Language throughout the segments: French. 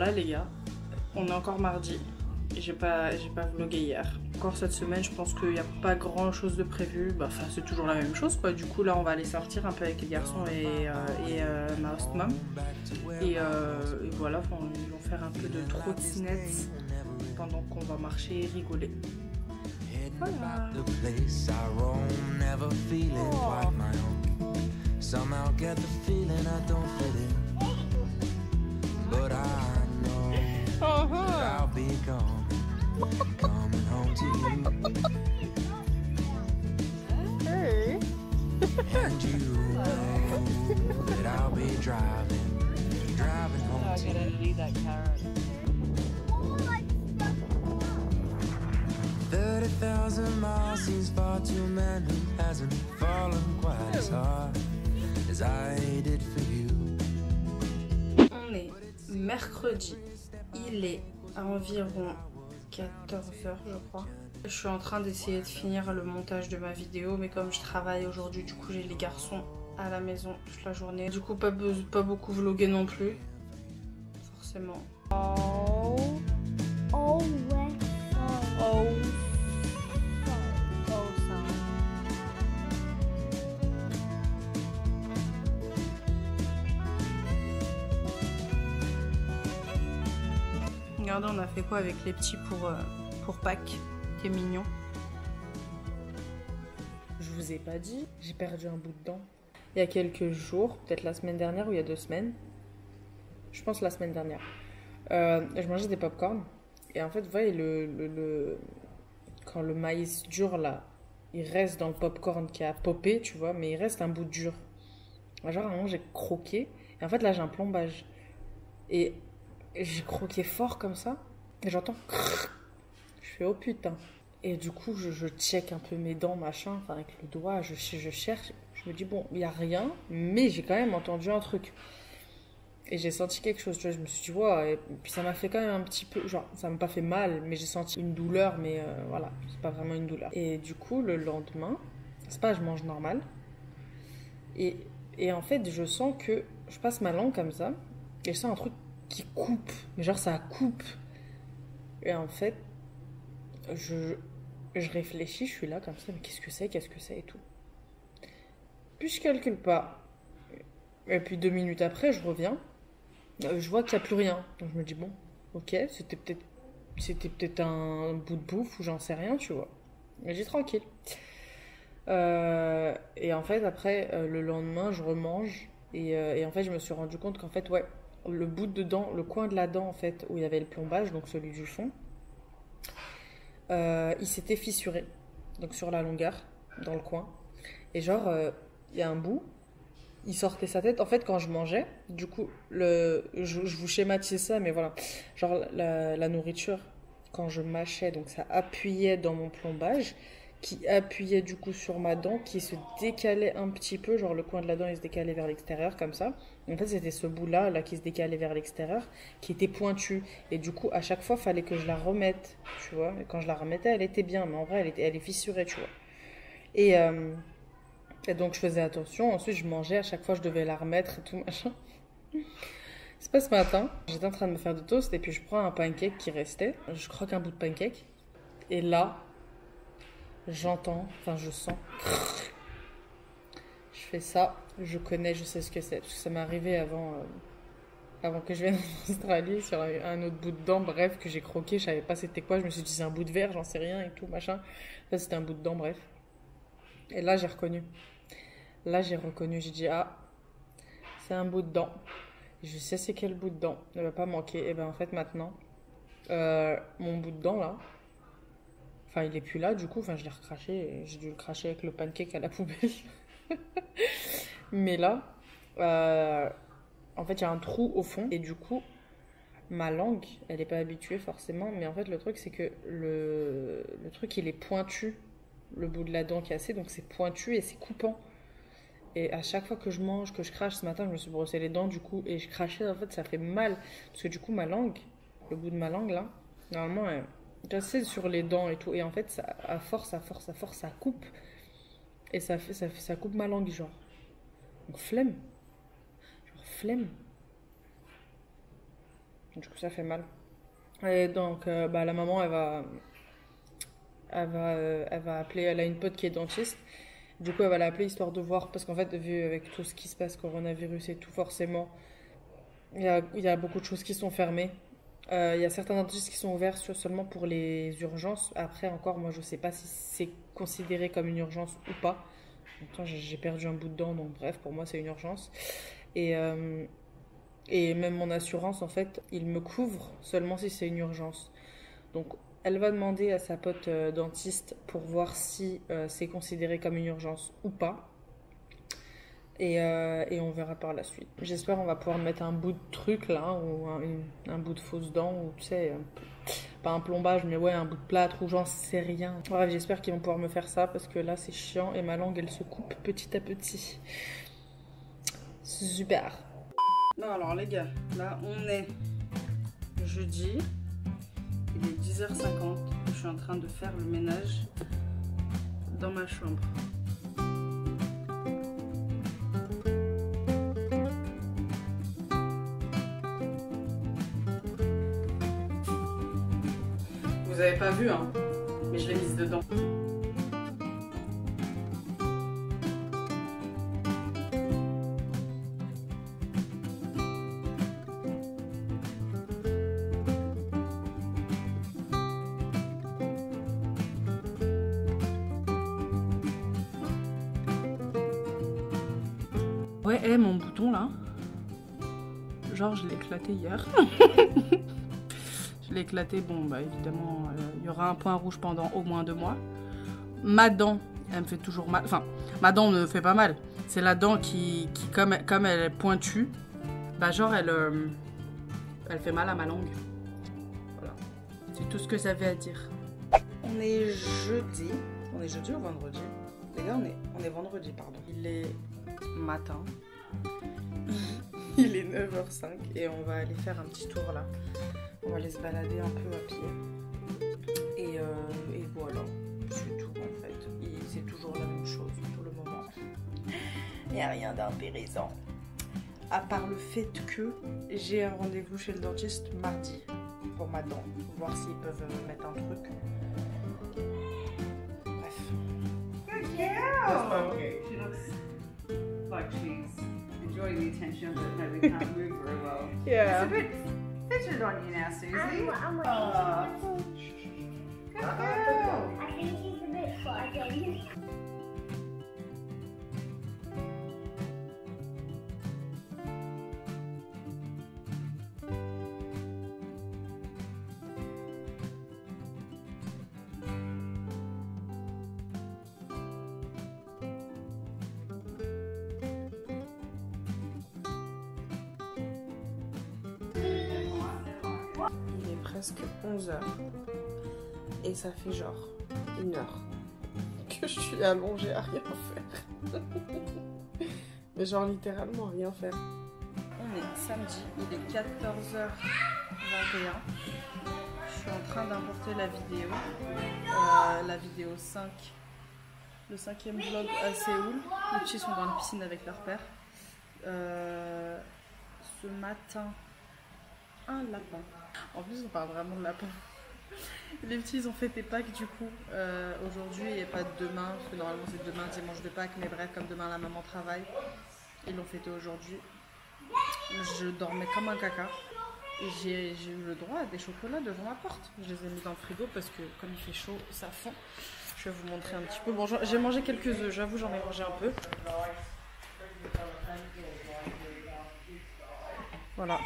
là les gars, on est encore mardi et j'ai pas vlogué hier. Encore cette semaine, je pense qu'il n'y a pas grand chose de prévu. Bah, enfin, c'est toujours la même chose quoi. Du coup là on va aller sortir un peu avec les garçons et ma host mom. Et voilà, ils vont faire un peu de trottinette pendant qu'on va marcher et rigoler. Voilà. I'll be gone, coming home to you. Hey. And you know that I'll be driving home to you. I'm gonna leave that carrot. 30,000 miles seems far to a man who hasn't fallen quite as hard as I did for you. On est mercredi. Il est à environ 14h je crois. Je suis en train d'essayer de finir le montage de ma vidéo, mais comme je travaille aujourd'hui, du coup j'ai les garçons à la maison toute la journée. Du coup pas beaucoup vlogué non plus, forcément. Oh ouais. Oh. Regardez, on a fait quoi avec les petits pour Pâques? C'est mignon. Je vous ai pas dit, j'ai perdu un bout de dent. Il y a quelques jours, peut-être la semaine dernière ou il y a 2 semaines. Je pense la semaine dernière. Je mangeais des pop-corn. Et en fait, vous voyez, quand le maïs dur là, il reste dans le pop-corn qui a popé, tu vois, mais il reste un bout dur. Genre, à un moment, j'ai croqué. Et en fait, là, j'ai un plombage. Et j'ai croqué fort comme ça. Et j'entends. Je fais oh putain. Et du coup, je check un peu mes dents, machin, enfin, avec le doigt, je cherche. Je me dis, bon, il n'y a rien, mais j'ai quand même entendu un truc. Et j'ai senti quelque chose, tu vois, je me suis dit, ouais, et puis ça m'a fait quand même un petit peu, genre, ça m'a pas fait mal, mais j'ai senti une douleur, mais voilà, c'est pas vraiment une douleur. Et du coup, le lendemain, c'est pas, je mange normal. Et en fait, je sens que je passe ma langue comme ça, et je sens un truc qui coupe, mais genre ça coupe. Et en fait, je réfléchis, je suis là comme ça, mais qu'est-ce que c'est et tout. Puis je calcule pas. Et puis 2 minutes après, je reviens, je vois qu'il n'y a plus rien. Donc je me dis, bon, ok, c'était peut-être un bout de bouffe ou j'en sais rien, tu vois. Mais j'ai tranquille. Et en fait, après, le lendemain, je remange. Et en fait, je me suis rendu compte qu'en fait, ouais, le bout de dent, le coin de la dent, en fait, où il y avait le plombage, donc celui du fond, il s'était fissuré. Donc sur la longueur, dans le coin. Et genre, il y a un bout, il sortait sa tête. En fait, quand je mangeais, du coup, je vous schématise ça, mais voilà. Genre, la nourriture, quand je mâchais, donc ça appuyait dans mon plombage, qui appuyait du coup sur ma dent, qui se décalait un petit peu, genre le coin de la dent, il se décalait vers l'extérieur, comme ça. En fait, c'était ce bout-là, là, qui se décalait vers l'extérieur, qui était pointu. Et du coup, à chaque fois, il fallait que je la remette, tu vois. Et quand je la remettais, elle était bien, mais en vrai, elle est fissurée, tu vois. Et donc, je faisais attention. Ensuite, je mangeais. À chaque fois, je devais la remettre et tout, machin. C'est pas ce matin. J'étais en train de me faire de toast et puis je prends un pancake qui restait. Je croque un bout de pancake. Et là, j'entends, enfin, je sens. Je fais ça. Je connais, je sais ce que c'est. Parce que ça m'est arrivé avant que je vienne en Australie sur un autre bout de dent. Bref, que j'ai croqué. Je savais pas c'était quoi. Je me suis dit, c'est un bout de verre, j'en sais rien et tout, machin. Ça, c'était un bout de dent, bref. Et là, j'ai reconnu. J'ai dit, ah, c'est un bout de dent. Je sais c'est quel bout de dent. Ne va pas manquer. Et ben en fait, maintenant, mon bout de dent, là, enfin, il est plus là, du coup. Enfin, je l'ai recraché. Et j'ai dû le cracher avec le pancake à la poubelle. Mais là, en fait, il y a un trou au fond. Et du coup, ma langue, elle n'est pas habituée forcément. Mais en fait, le truc, c'est que le truc, il est pointu. Le bout de la dent cassée, donc c'est pointu et c'est coupant. Et à chaque fois que je mange, que je crache, ce matin je me suis brossé les dents du coup et je crachais, en fait ça fait mal parce que du coup ma langue, le bout de ma langue là, normalement elle est cassée sur les dents et tout, et en fait ça, à force ça coupe et ça coupe ma langue, genre flemme. Du coup, ça fait mal. Et donc, bah, la maman, elle va appeler, elle a une pote qui est dentiste. Du coup, elle va l'appeler histoire de voir, parce qu'en fait, vu avec tout ce qui se passe, coronavirus et tout, forcément, il y a beaucoup de choses qui sont fermées. Il y a certains dentistes qui sont ouverts seulement pour les urgences. Après, encore, moi, je sais pas si c'est considéré comme une urgence ou pas. En même temps, j'ai perdu un bout de dent, donc bref, pour moi, c'est une urgence. Et, euh, et même mon assurance, en fait, il me couvre seulement si c'est une urgence. Donc, elle va demander à sa pote dentiste pour voir si c'est considéré comme une urgence ou pas. Et on verra par la suite. J'espère qu'on va pouvoir mettre un bout de truc là, ou un bout de fausse dent, ou tu sais, pas un plombage, mais ouais, un bout de plâtre, ou j'en sais rien. Bref, j'espère qu'ils vont pouvoir me faire ça, parce que là c'est chiant et ma langue elle se coupe petit à petit. Super. Non, alors les gars, là on est jeudi, il est 10h50, je suis en train de faire le ménage dans ma chambre. Vous avez pas vu, hein, mais je l'ai mise dedans. Ouais, mon bouton là, genre je l'ai éclaté hier. Je l'ai éclaté, bon bah évidemment il y aura un point rouge pendant au moins 2 mois. Ma dent, elle me fait toujours mal, enfin ma dent ne me fait pas mal, c'est la dent qui comme elle est pointue, bah genre elle fait mal à ma langue. Voilà, c'est tout ce que j'avais à dire. On est jeudi ou vendredi? Les gars, on est vendredi, pardon. Il est matin. Il est 9h05 et on va aller faire un petit tour là. On va aller se balader un peu à pied. Et voilà, c'est tout en fait. C'est toujours la même chose pour le moment. Il n'y a rien d'intéressant. À part le fait que j'ai un rendez-vous chez le dentiste mardi pour ma dent. Pour voir s'ils peuvent me mettre un truc. Bref. Good girl! Okay. She looks like she's enjoying the attention, but maybe can't move very well. Yeah. It's a bit fidgeted on you now, Susie. I'm Good girl. I think he's a bit fuzzy. Il est presque 11h et ça fait genre 1 heure que je suis allongée à rien faire. Mais genre littéralement à rien faire. On est samedi, il est 14h21. Je suis en train d'importer la vidéo 5, le 5e vlog à Séoul. Les petits sont dans la piscine avec leur père. Ce matin, un lapin. En plus, on parle vraiment de lapin. Les petits, ils ont fêté Pâques du coup aujourd'hui et pas demain, parce que normalement c'est demain, dimanche de Pâques, mais bref, comme demain la maman travaille, ils l'ont fêté aujourd'hui. Je dormais comme un caca et j'ai eu le droit à des chocolats devant ma porte. Je les ai mis dans le frigo parce que comme il fait chaud, ça fond. Je vais vous montrer un petit peu. Bon, j'ai mangé quelques œufs, j'avoue, j'en ai mangé un peu. Voilà.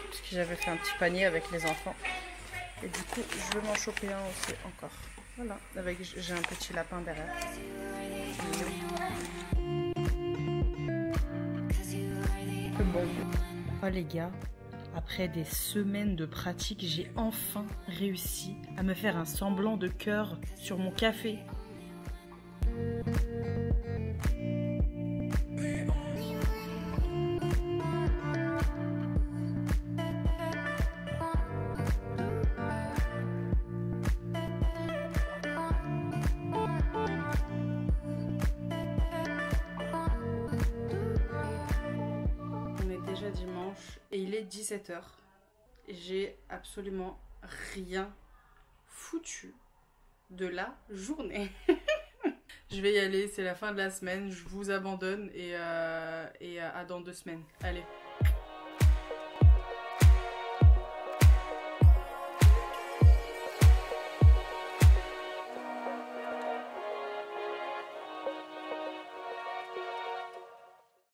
Parce que j'avais fait un petit panier avec les enfants. Et du coup, je vais m'en choper un aussi encore. Voilà, j'ai un petit lapin derrière. Bon. Oh les gars, après des semaines de pratique, j'ai enfin réussi à me faire un semblant de cœur sur mon café. Dimanche. Et il est 17h. J'ai absolument rien foutu de la journée. Je vais y aller, c'est la fin de la semaine, je vous abandonne et à dans 2 semaines. Allez.